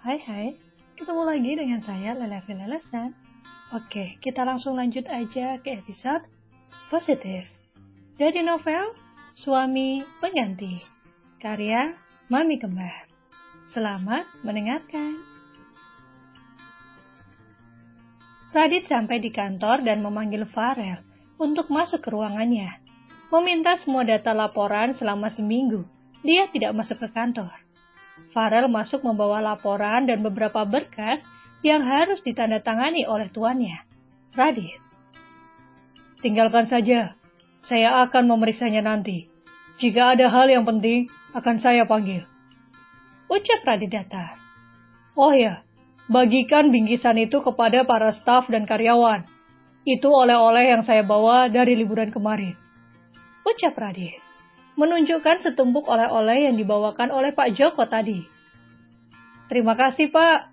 Hai, ketemu lagi dengan saya Lelevi Lelesan. Oke, kita langsung lanjut aja ke episode positif. Dari novel Suami Pengganti, karya Mami Kembar. Selamat mendengarkan. Radit sampai di kantor dan memanggil Farel untuk masuk ke ruangannya. Meminta semua data laporan selama seminggu. Dia tidak masuk ke kantor. Farel masuk membawa laporan dan beberapa berkas yang harus ditandatangani oleh tuannya, Radit. Tinggalkan saja, saya akan memeriksanya nanti. Jika ada hal yang penting, akan saya panggil. Ucap Radit datar. Oh ya, bagikan bingkisan itu kepada para staf dan karyawan. Itu oleh-oleh yang saya bawa dari liburan kemarin. Ucap Radit, menunjukkan setumpuk oleh-oleh yang dibawakan oleh Pak Joko tadi. Terima kasih, Pak.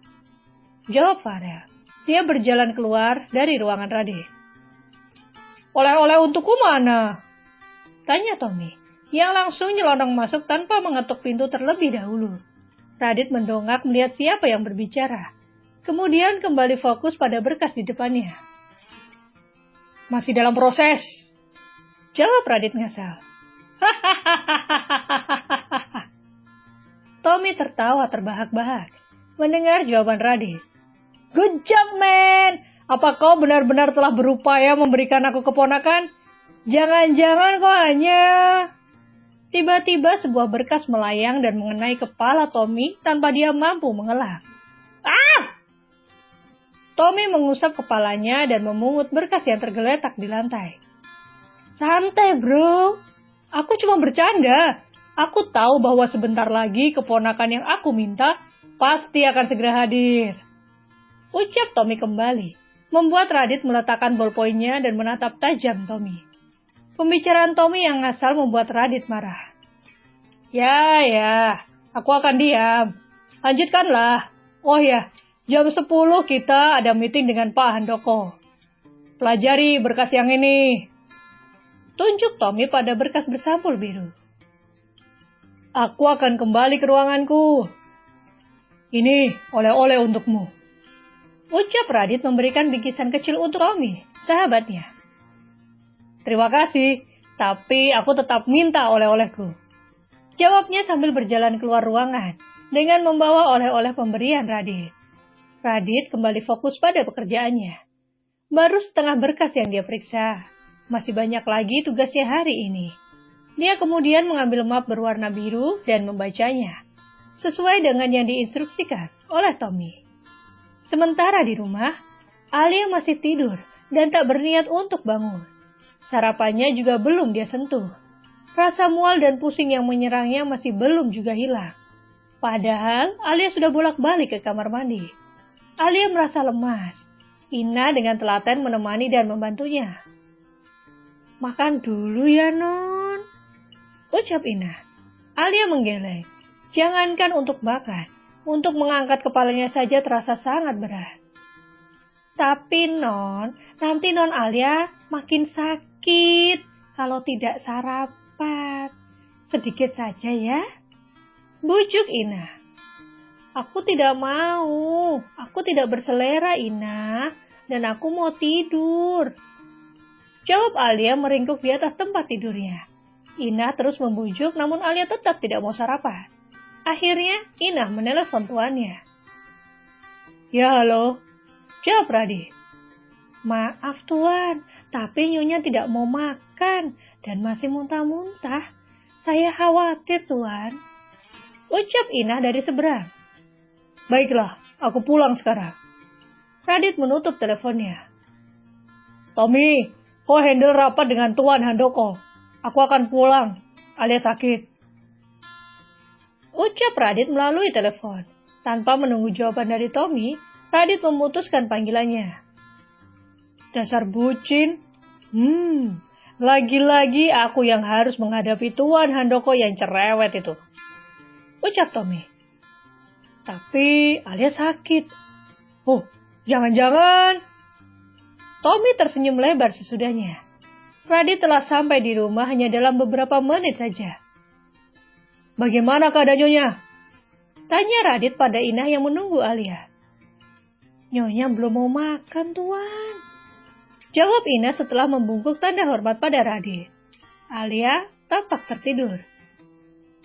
Jawab Farel. Dia berjalan keluar dari ruangan Radit. Oleh-oleh untukku mana? Tanya Tommy, yang langsung nyelonong masuk tanpa mengetuk pintu terlebih dahulu. Radit mendongak melihat siapa yang berbicara. Kemudian kembali fokus pada berkas di depannya. Masih dalam proses. Jawab Radit ngasal. Tommy tertawa terbahak-bahak mendengar jawaban Radit. Good job, man! Apa kau benar-benar telah berupaya memberikan aku keponakan? Jangan-jangan kau hanya... Tiba-tiba sebuah berkas melayang dan mengenai kepala Tommy tanpa dia mampu mengelak. Ah! Tommy mengusap kepalanya dan memungut berkas yang tergeletak di lantai. Santai, bro. Aku cuma bercanda. Aku tahu bahwa sebentar lagi keponakan yang aku minta pasti akan segera hadir. Ucap Tommy kembali, membuat Radit meletakkan bolpoinnya dan menatap tajam Tommy. Pembicaraan Tommy yang ngasal membuat Radit marah. Ya, aku akan diam. Lanjutkanlah. Oh ya, jam 10 kita ada meeting dengan Pak Handoko. Pelajari berkas yang ini. Tunjuk Tommy pada berkas bersampul biru. Aku akan kembali ke ruanganku. Ini oleh-oleh untukmu. Ucap Radit memberikan bingkisan kecil untuk Tommy, sahabatnya. Terima kasih, tapi aku tetap minta oleh-olehku. Jawabnya sambil berjalan keluar ruangan dengan membawa oleh-oleh pemberian Radit. Radit kembali fokus pada pekerjaannya. Baru setengah berkas yang dia periksa. Masih banyak lagi tugasnya hari ini. Dia kemudian mengambil map berwarna biru dan membacanya, sesuai dengan yang diinstruksikan oleh Tommy. Sementara di rumah, Alia masih tidur dan tak berniat untuk bangun. Sarapannya juga belum dia sentuh. Rasa mual dan pusing yang menyerangnya masih belum juga hilang. Padahal Alia sudah bolak-balik ke kamar mandi. Alia merasa lemas. Ina dengan telaten menemani dan membantunya. Makan dulu ya, Non. Ucap Ina. Alia menggeleng. Jangankan untuk makan, untuk mengangkat kepalanya saja terasa sangat berat. Tapi Non, nanti Non Alia makin sakit kalau tidak sarapan. Sedikit saja ya. Bujuk Ina. Aku tidak mau. Aku tidak berselera, Ina. Dan aku mau tidur. Jawab Alia meringkuk di atas tempat tidurnya. Ina terus membujuk namun Alia tetap tidak mau sarapan. Akhirnya Ina menelepon tuannya. Ya, halo. Jawab Radit. Maaf tuan, tapi Nyonya tidak mau makan dan masih muntah-muntah. Saya khawatir tuan. Ucap Ina dari seberang. Baiklah, aku pulang sekarang. Radit menutup teleponnya. Tommy, kau handle rapat dengan Tuan Handoko. Aku akan pulang, alias sakit. Ucap Radit melalui telepon. Tanpa menunggu jawaban dari Tommy, Radit memutuskan panggilannya. Dasar bucin. Lagi-lagi aku yang harus menghadapi Tuan Handoko yang cerewet itu. Ucap Tommy. Tapi alias sakit. Oh, jangan-jangan. Tommy tersenyum lebar sesudahnya. Radit telah sampai di rumah hanya dalam beberapa menit saja. Bagaimana keadaannya? Tanya Radit pada Inah yang menunggu Alia. Nyonya belum mau makan, Tuan. Jawab Inah setelah membungkuk tanda hormat pada Radit. Alia tampak tertidur.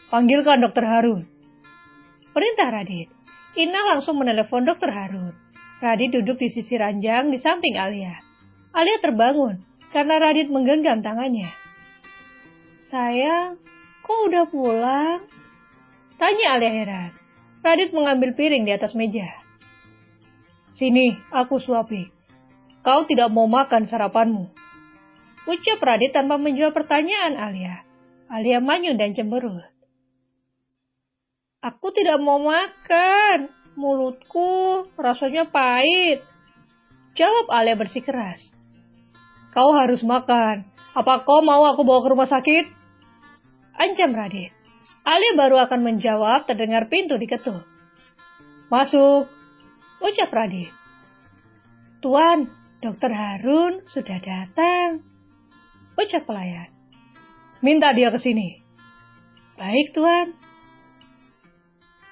Panggilkan Dokter Harun. Perintah Radit. Inah langsung menelepon Dokter Harun. Radit duduk di sisi ranjang di samping Alia. Alia terbangun karena Radit menggenggam tangannya. Sayang, kok udah pulang? Tanya Alia heran. Radit mengambil piring di atas meja. Sini, aku suapi. Kau tidak mau makan sarapanmu. Ucap Radit tanpa menjawab pertanyaan Alia. Alia manyun dan cemberut. Aku tidak mau makan. Mulutku rasanya pahit. Jawab Alia bersikeras. Kau harus makan. Apa kau mau aku bawa ke rumah sakit? Ancam Radit. Alia baru akan menjawab terdengar pintu diketuk. Masuk. Ucap Radit. Tuan, Dokter Harun sudah datang. Ucap pelayan. Minta dia ke sini. Baik, Tuan.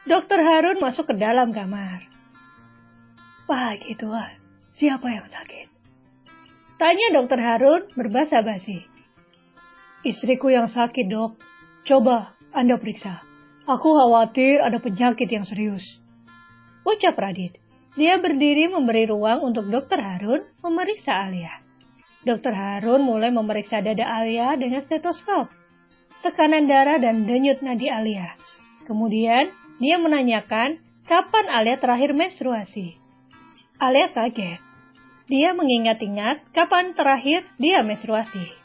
Dokter Harun masuk ke dalam kamar. Pagi, Tuan. Siapa yang sakit? Tanya Dokter Harun berbahasa basi. Istriku yang sakit, Dok. Coba Anda periksa. Aku khawatir ada penyakit yang serius. Ucap Radit. Dia berdiri memberi ruang untuk Dokter Harun memeriksa Alia. Dokter Harun mulai memeriksa dada Alia dengan stetoskop, tekanan darah dan denyut nadi Alia. Kemudian dia menanyakan kapan Alia terakhir menstruasi. Alia kaget. Dia mengingat-ingat kapan terakhir dia menstruasi.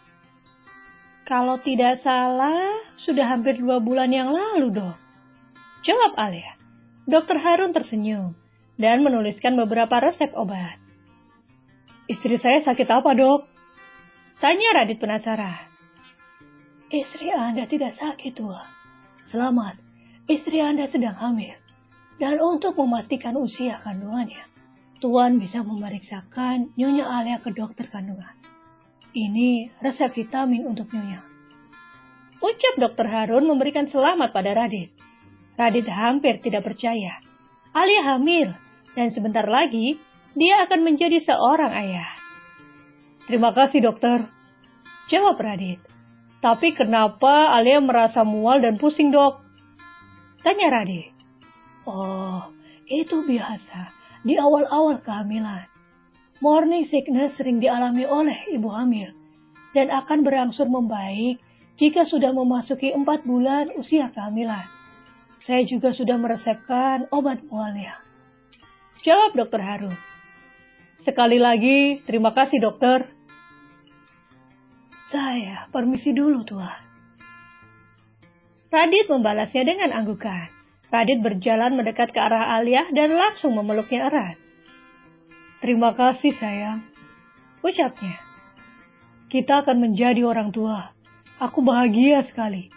Kalau tidak salah, sudah hampir 2 bulan yang lalu, Dok. Jawab Alia. Dokter Harun tersenyum dan menuliskan beberapa resep obat. Istri saya sakit apa, Dok? Tanya Radit penasaran. Istri Anda tidak sakit, Tuan. Selamat, istri Anda sedang hamil. Dan untuk memastikan usia kandungannya, Tuan bisa memeriksakan Nyonya Alia ke dokter kandungan. Ini resep vitamin untuk Nyonya. Ucap Dokter Harun memberikan selamat pada Radit. Radit hampir tidak percaya. Alia hamil, dan sebentar lagi dia akan menjadi seorang ayah. Terima kasih, dokter. Jawab Radit. Tapi kenapa Alia merasa mual dan pusing, Dok? Tanya Radit. Oh, itu biasa di awal-awal kehamilan. Morning sickness sering dialami oleh ibu hamil dan akan berangsur membaik jika sudah memasuki 4 bulan usia kehamilan. Saya juga sudah meresepkan obat mualnya. Jawab Dokter Harun. Sekali lagi, terima kasih, dokter. Saya permisi dulu, Tuan. Radit membalasnya dengan anggukan. Radit berjalan mendekat ke arah Alia dan langsung memeluknya erat. Terima kasih, sayang. Ucapnya. Kita akan menjadi orang tua. Aku bahagia sekali.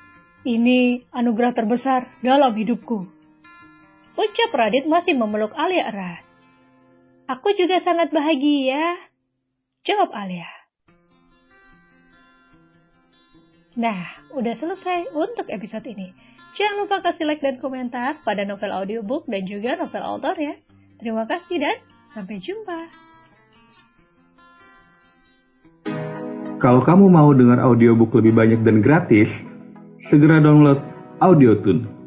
Ini anugerah terbesar dalam hidupku. Ucap Radit masih memeluk Alia erat. Aku juga sangat bahagia. Jawab Alia. Nah, udah selesai untuk episode ini. Jangan lupa kasih like dan komentar pada novel audiobook dan juga novel author ya. Terima kasih dan sampai jumpa. Kalau kamu mau dengar audiobook lebih banyak dan gratis, segera download Audiotune.